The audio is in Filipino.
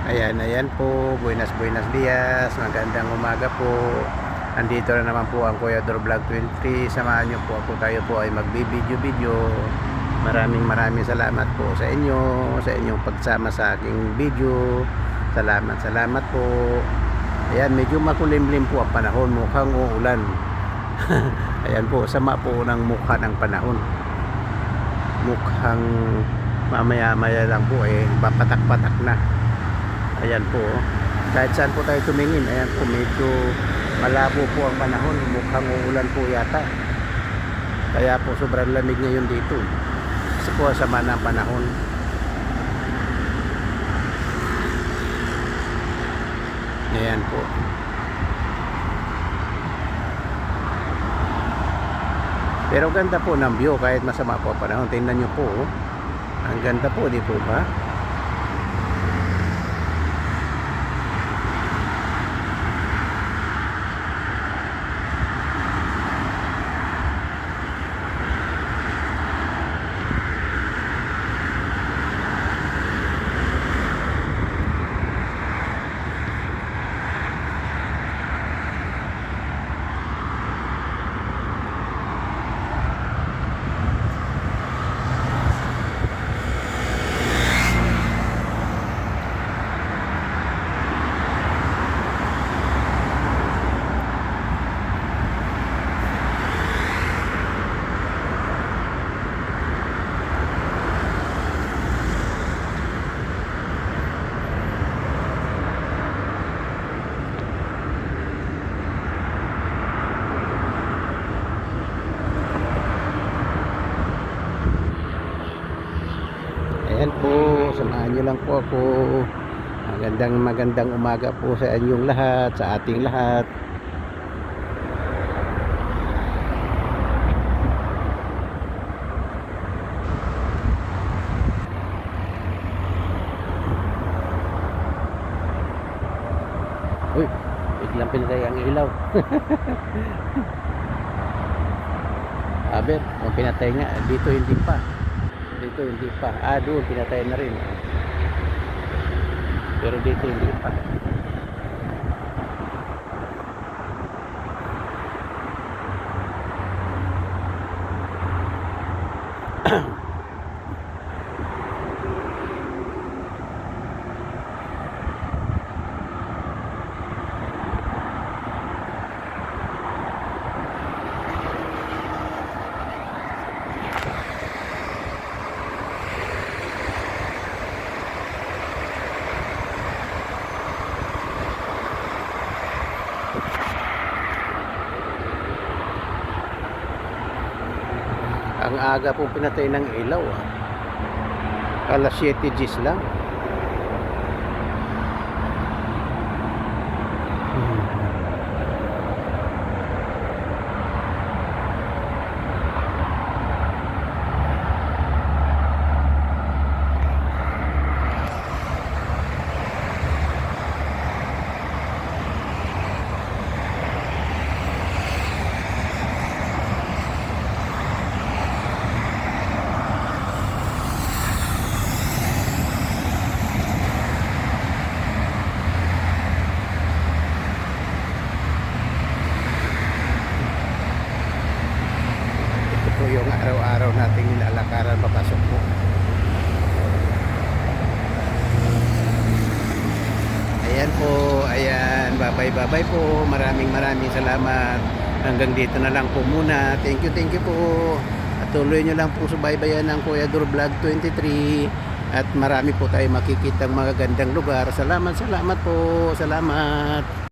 Ayan, ayan po. Buenas, buenas dias. Magandang umaga po. Andito na naman po ang Kuya Dor Vlog 23. Samahan niyo po ako. Tayo po ay magbibideo-video. Maraming salamat po sa inyo, sa inyong pagsama sa aking video. Salamat po. Ayan, medyo makulimlim po ang panahon. Mukhang uulan. Ayan po, sama po ng mukha ng panahon. Mukhang mamaya-maya lang po papatak-patak na. Ayan po, kahit saan po tayo tumingin, ayan po, medyo malabo po ang panahon. Mukhang uulan po yata. Kaya po sobrang lamig ngayon dito. Kasi po sama ng panahon. Ayan po. Pero ganda po ng view kahit masama po ang panahon. Tingnan nyo po, ang ganda po, di po ba? Ayan po, samahan nyo lang po ako. Magandang umaga po sa inyong lahat, sa ating lahat. Uy, biglang pinatay ang ilaw. Aber, kung pinatay nga, dito hindi pa. Dito hindi pa. Doon pinatay na rin. Pero dito hindi pa. Ang aga po pinatay ng ilaw. Alas 7 Gs lang. Ito yung araw-araw nating nilalakaran papasok po. Ayan po, ayan, bye po. Maraming salamat. Hanggang dito na lang po muna. Thank you po. At tuloy nyo lang po subaybayan ng Kuya Dor Vlog 23. At marami po tayo makikitang mga gandang lugar. Salamat po. Salamat.